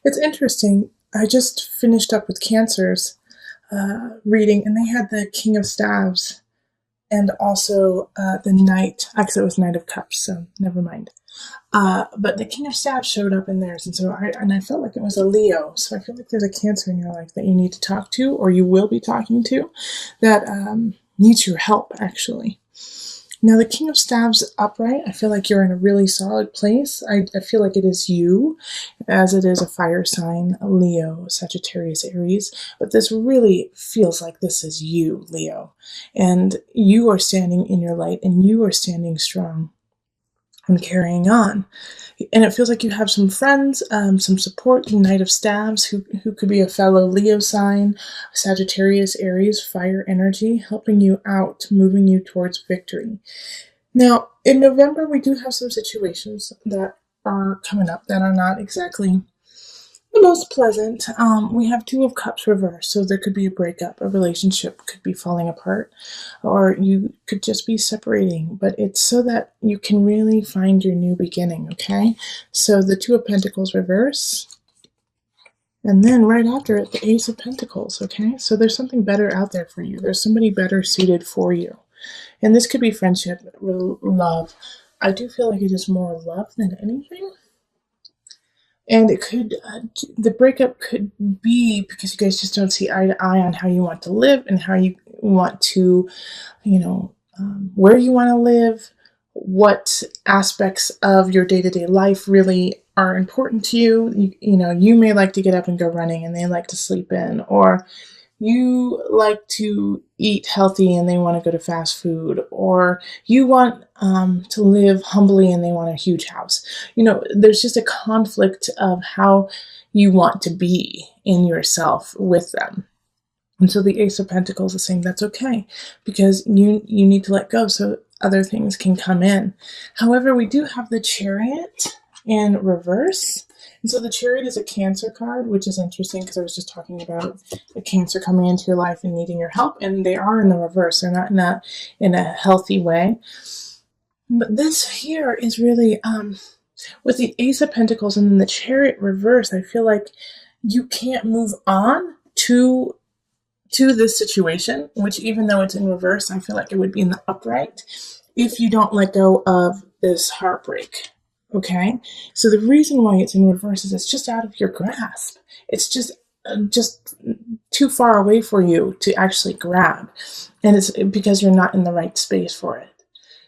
It's interesting. I just finished up with Cancer's reading, and they had the King of Staves and also the Knight. Actually, it was Knight of Cups, so never mind. But the King of Staves showed up in theirs, and so I felt like it was a Leo. So I feel like there's a Cancer in your life that you need to talk to, or you will be talking to, that needs your help, actually. Now, the King of Staves upright, I feel like you're in a really solid place. I feel like it is you, as it is a fire sign, Leo, Sagittarius, Aries. But this really feels like this is you, Leo. And you are standing in your light, and you are standing strong and carrying on. And it feels like you have some friends, some support, Knight of Staves, who could be a fellow Leo sign, Sagittarius, Aries, fire energy, helping you out, moving you towards victory. Now, in November, we do have some situations that are coming up that are not exactly the most pleasant. We have Two of Cups reversed, so there could be a breakup, a relationship could be falling apart, or you could just be separating, but it's so that you can really find your new beginning, okay? So the Two of Pentacles reverse, and then right after it, the Ace of Pentacles, okay? So there's something better out there for you. There's somebody better suited for you. And this could be friendship, love. I do feel like it is more love than anything. And it could, the breakup could be because you guys just don't see eye to eye on how you want to live and how you want to, where you want to live, what aspects of your day-to-day life really are important to you. You may like to get up and go running and they like to sleep in, or you like to eat healthy and they want to go to fast food, or you want to live humbly and they want a huge house. There's just a conflict of how you want to be in yourself with them. And so the Ace of Pentacles is saying that's okay, because you need to let go so other things can come in. However, we do have the Chariot in reverse. And so the Chariot is a Cancer card, which is interesting because I was just talking about a Cancer coming into your life and needing your help, and they are in the reverse. They're not in a healthy way. But this here is really, with the Ace of Pentacles and then the Chariot reverse, I feel like you can't move on to this situation, which even though it's in reverse, I feel like it would be in the upright if you don't let go of this heartbreak. Okay, so the reason why it's in reverse is it's just out of your grasp. It's just too far away for you to actually grab, and it's because you're not in the right space for it.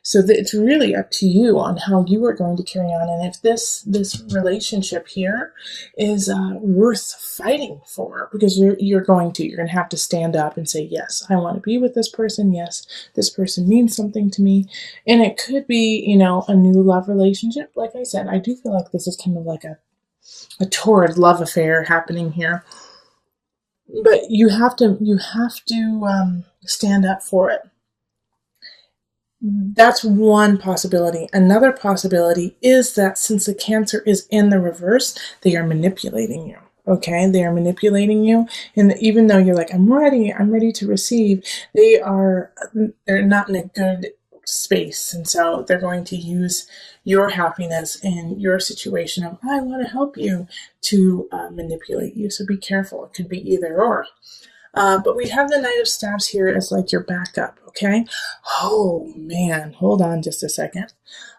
So it's really up to you on how you are going to carry on, and if this relationship here is worth fighting for, because you're going to have to stand up and say, yes, I want to be with this person. Yes, this person means something to me. And it could be, a new love relationship. Like I said, I do feel like this is kind of like a torrid love affair happening here. But you have to stand up for it. That's one possibility. Another possibility is that since the Cancer is in the reverse, they are manipulating you. Okay, they are manipulating you, and even though you're like, I'm ready to receive, they're not in a good space, and so they're going to use your happiness and your situation of, I want to help you, to manipulate you. So be careful. It could be either or. But we have the Knight of Staves here as like your backup, okay? Oh, man. Hold on just a second.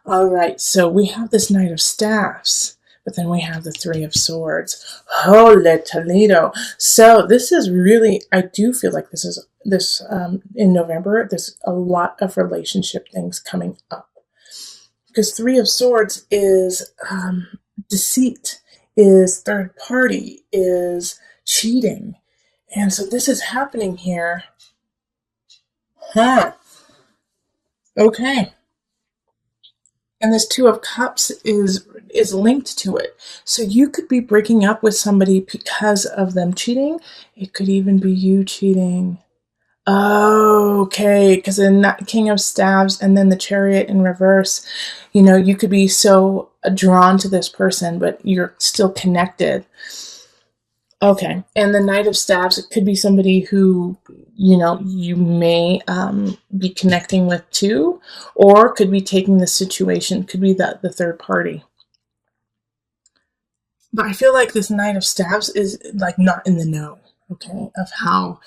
All right, so we have this Knight of Staves, but then we have the Three of Swords. Holy Toledo. So this is really, I do feel like this in November, there's a lot of relationship things coming up. Because Three of Swords is deceit, is third party, is cheating. And so this is happening here. Okay. And this Two of Cups is linked to it. So you could be breaking up with somebody because of them cheating. It could even be you cheating. Okay, because in that King of Staves and then the Chariot in reverse, you could be so drawn to this person, but you're still connected. Okay, and the Knight of Staves, it could be somebody who, you may be connecting with too, or could be taking the situation, could be the third party. But I feel like this Knight of Staves is like not in the know, okay, of how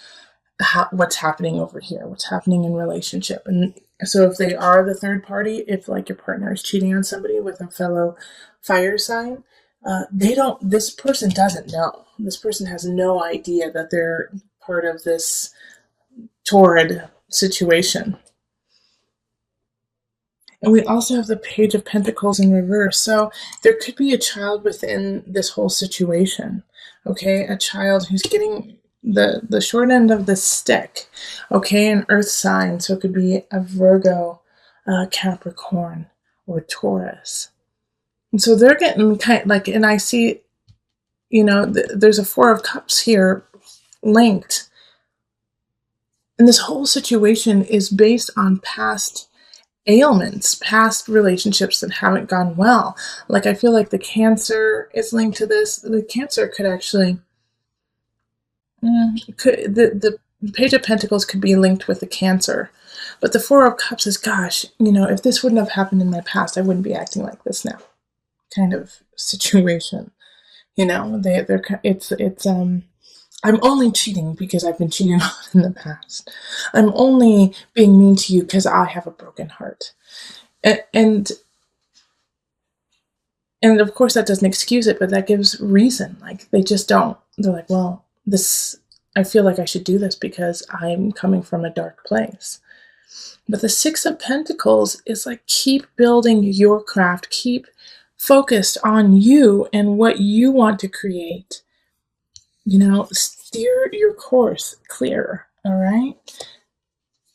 what's happening over here, what's happening in relationship. And so if they are the third party, if like your partner is cheating on somebody with a fellow fire sign, they don't, this person doesn't know. This person has no idea that they're part of this torrid situation. And we also have the Page of Pentacles in reverse. So there could be a child within this whole situation. Okay, a child who's getting the short end of the stick. Okay, an earth sign. So it could be a Virgo, Capricorn, or Taurus. And so they're getting kind of like, and I see, there's a Four of Cups here linked. And this whole situation is based on past ailments, past relationships that haven't gone well. Like I feel like the Cancer is linked to this. The Cancer could actually, the Page of Pentacles could be linked with the Cancer, but the Four of Cups is, gosh, if this wouldn't have happened in my past, I wouldn't be acting like this now, kind of situation. It's I'm only cheating because I've been cheated on in the past. I'm only being mean to you because I have a broken heart. And of course that doesn't excuse it, but that gives reason. Like they just don't. They're like, well, I feel like I should do this because I'm coming from a dark place. But the Six of Pentacles is like, keep building your craft, keep focused on you and what you want to create. Steer your course clear, all right?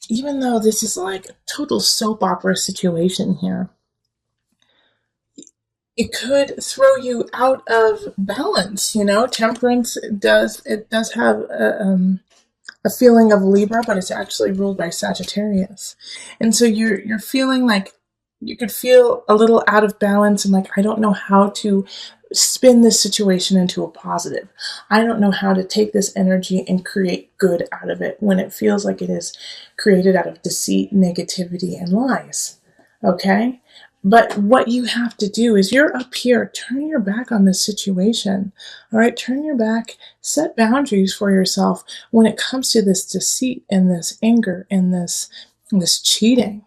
Even though this is like a total soap opera situation here, it could throw you out of balance. Temperance does have a feeling of Libra, but it's actually ruled by Sagittarius. And so you're feeling like you could feel a little out of balance and like, I don't know how to spin this situation into a positive. I don't know how to take this energy and create good out of it when it feels like it is created out of deceit, negativity, and lies. Okay? But what you have to do is you're up here, turn your back on this situation. All right, turn your back, set boundaries for yourself when it comes to this deceit and this anger and this cheating.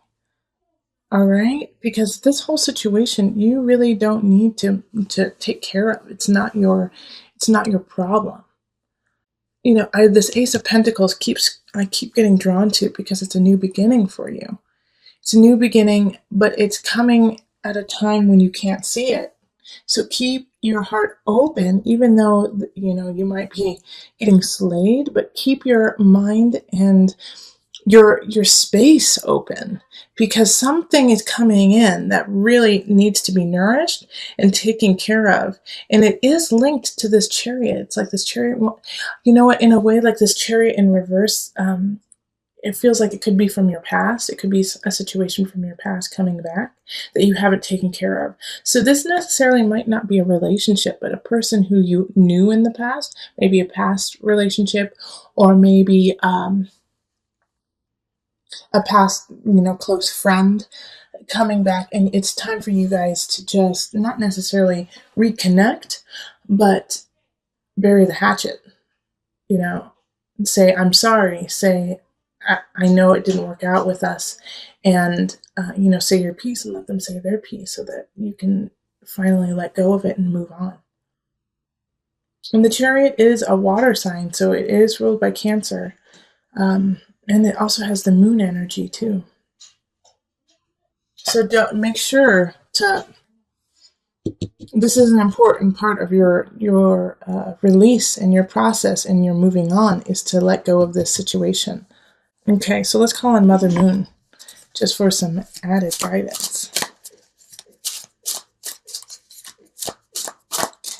All right, because this whole situation you really don't need to take care of. It's not your problem. This Ace of Pentacles I keep getting drawn to because it's a new beginning for you. It's a new beginning, but it's coming at a time when you can't see it. So keep your heart open, even though, you might be getting slayed, but keep your mind and your space open, because something is coming in that really needs to be nourished and taken care of. And it is linked to this Chariot. It's like this Chariot, in a way, like this Chariot in reverse, it feels like it could be from your past. It could be a situation from your past coming back that you haven't taken care of. So this necessarily might not be a relationship, but a person who you knew in the past, maybe a past relationship, or maybe a past, close friend coming back. And it's time for you guys to just not necessarily reconnect, but bury the hatchet, say, I'm sorry, say, I know it didn't work out with us, and, say your piece and let them say their piece so that you can finally let go of it and move on. And the Chariot is a water sign, so it is ruled by Cancer. And it also has the moon energy too. So make sure to, this is an important part of your release and your process and your moving on, is to let go of this situation. Okay, so let's call on Mother Moon just for some added guidance.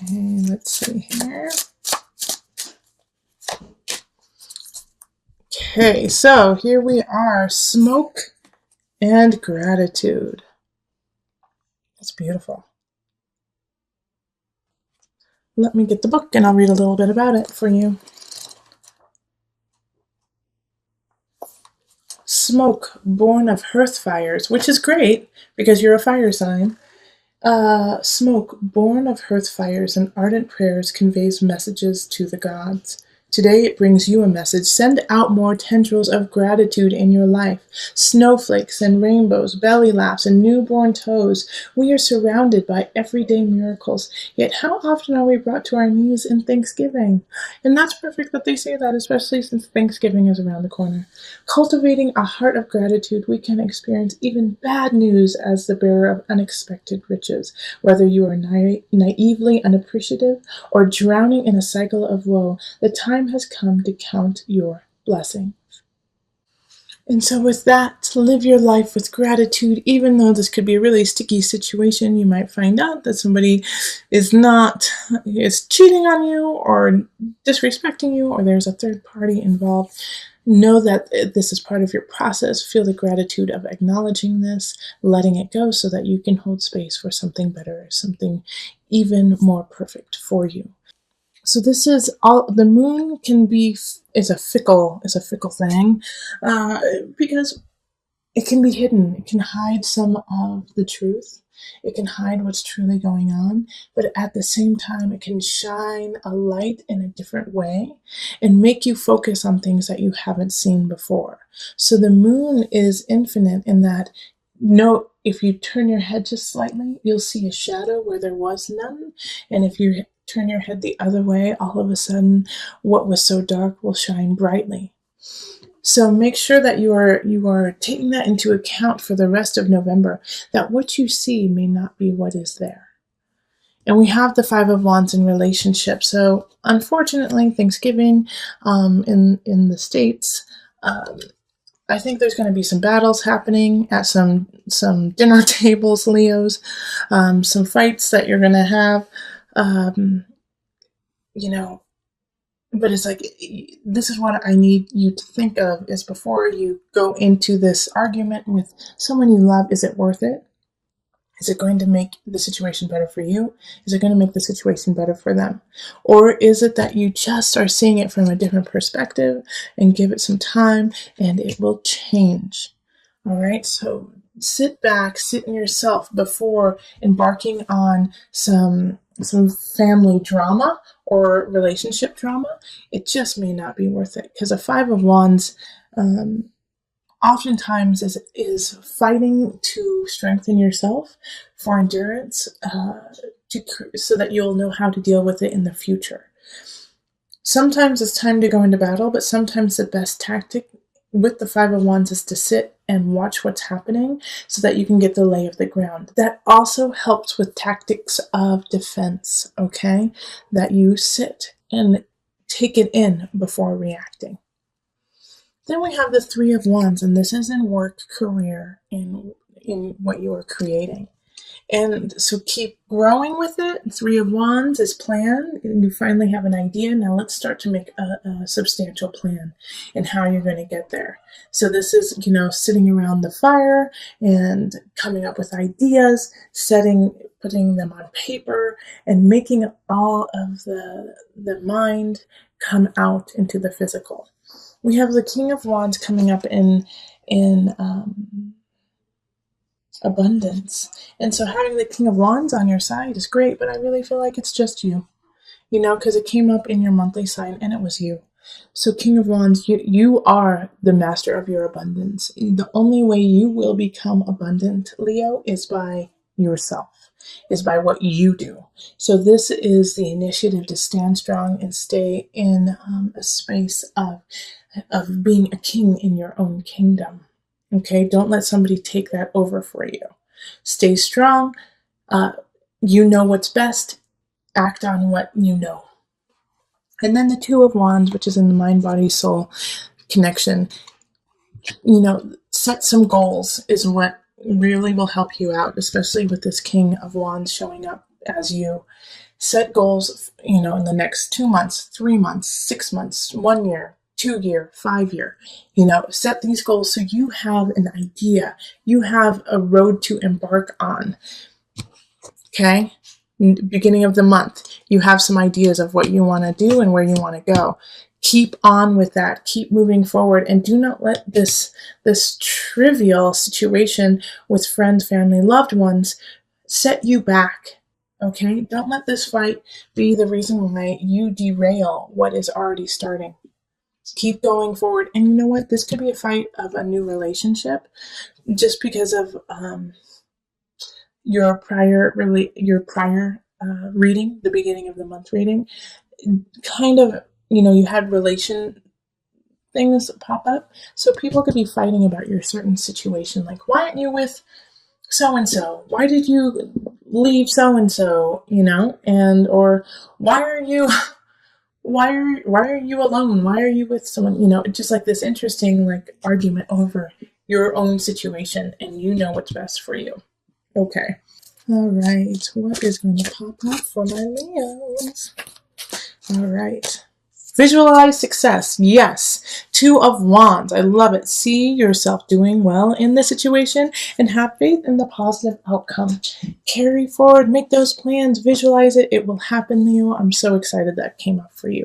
Okay, let's see here. Okay, so here we are, smoke and gratitude. That's beautiful. Let me get the book and I'll read a little bit about it for you. Smoke, born of hearth fires, which is great because you're a fire sign. Smoke, born of hearth fires and ardent prayers, conveys messages to the gods. Today it brings you a message. Send out more tendrils of gratitude in your life. Snowflakes and rainbows, belly laughs and newborn toes. We are surrounded by everyday miracles. Yet how often are we brought to our knees in thanksgiving? And that's perfect that they say that, especially since Thanksgiving is around the corner. Cultivating a heart of gratitude, we can experience even bad news as the bearer of unexpected riches. Whether you are naively unappreciative or drowning in a cycle of woe, the time has come to count your blessing. And so, with that, live your life with gratitude, even though this could be a really sticky situation. You might find out that somebody is cheating on you or disrespecting you, or there's a third party involved. Know that this is part of your process. Feel the gratitude of acknowledging this, letting it go so that you can hold space for something better, something even more perfect for you. So this is all. The moon is a fickle thing, because it can be hidden. It can hide some of the truth. It can hide what's truly going on, but at the same time, it can shine a light in a different way and make you focus on things that you haven't seen before. So the moon is infinite in that, if you turn your head just slightly, you'll see a shadow where there was none. And if you turn your head the other way, all of a sudden, what was so dark will shine brightly. So make sure that you are taking that into account for the rest of November, that what you see may not be what is there. And we have the Five of Wands in relationship. So unfortunately, Thanksgiving in the States, I think there's going to be some battles happening at some dinner tables, Leos, some fights that you're going to have, but it's like, this is what I need you to think of is before you go into this argument with someone you love, is it worth it? Is it going to make the situation better for you? Is it going to make the situation better for them? Or is it that you just are seeing it from a different perspective and give it some time and it will change? All right, so sit back, sit in yourself before embarking on some family drama or relationship drama. It just may not be worth it, because a Five of Wands oftentimes is fighting to strengthen yourself for endurance, so that you'll know how to deal with it in the future. Sometimes it's time to go into battle, but sometimes the best tactic with the Five of Wands is to sit and watch what's happening so that you can get the lay of the ground. That also helps with tactics of defense, okay? That you sit and take it in before reacting. Then we have the Three of Wands, and this is in work, career, in what you are creating. And so keep growing with it. Three of Wands is plan. You finally have an idea. Now let's start to make a substantial plan and how you're going to get there. So this is, sitting around the fire and coming up with ideas, putting them on paper, and making all of the mind come out into the physical. We have the King of Wands coming up in abundance. And so having the King of Wands on your side is great, but I really feel like it's just you, because it came up in your monthly sign and it was you. So King of Wands, you are the master of your abundance. The only way you will become abundant, Leo, is by yourself, is by what you do. So this is the initiative to stand strong and stay in a space of being a king in your own kingdom. Okay, don't let somebody take that over for you. Stay strong. You know what's best. Act on what you know. And then the Two of Wands, which is in the mind, body, soul connection. Set some goals is what really will help you out, especially with this King of Wands showing up as you. Set goals, in the next 2 months, 3 months, 6 months, 1 year, 2 year, 5 year. Set these goals so you have an idea. You have a road to embark on. Okay? Beginning of the month, you have some ideas of what you want to do and where you want to go. Keep on with that. Keep moving forward, and do not let this trivial situation with friends, family, loved ones set you back. Okay? Don't let this fight be the reason why you derail what is already starting. Keep going forward. And you know what? This could be a fight of a new relationship just because of your prior reading, the beginning of the month reading. Kind of, you had relation things pop up. So people could be fighting about your certain situation. Like, why aren't you with so and so? Why did you leave so and so? And or why are you alone? Why are you with someone? Just like this interesting like argument over your own situation, and you know what's best for you. Okay. All right. What is going to pop up for my Leos? All right. Visualize success. Yes. 2 of Wands. I love it. See yourself doing well in the situation and have faith in the positive outcome. Carry forward. Make those plans. Visualize it. It will happen, Leo. I'm so excited that came up for you.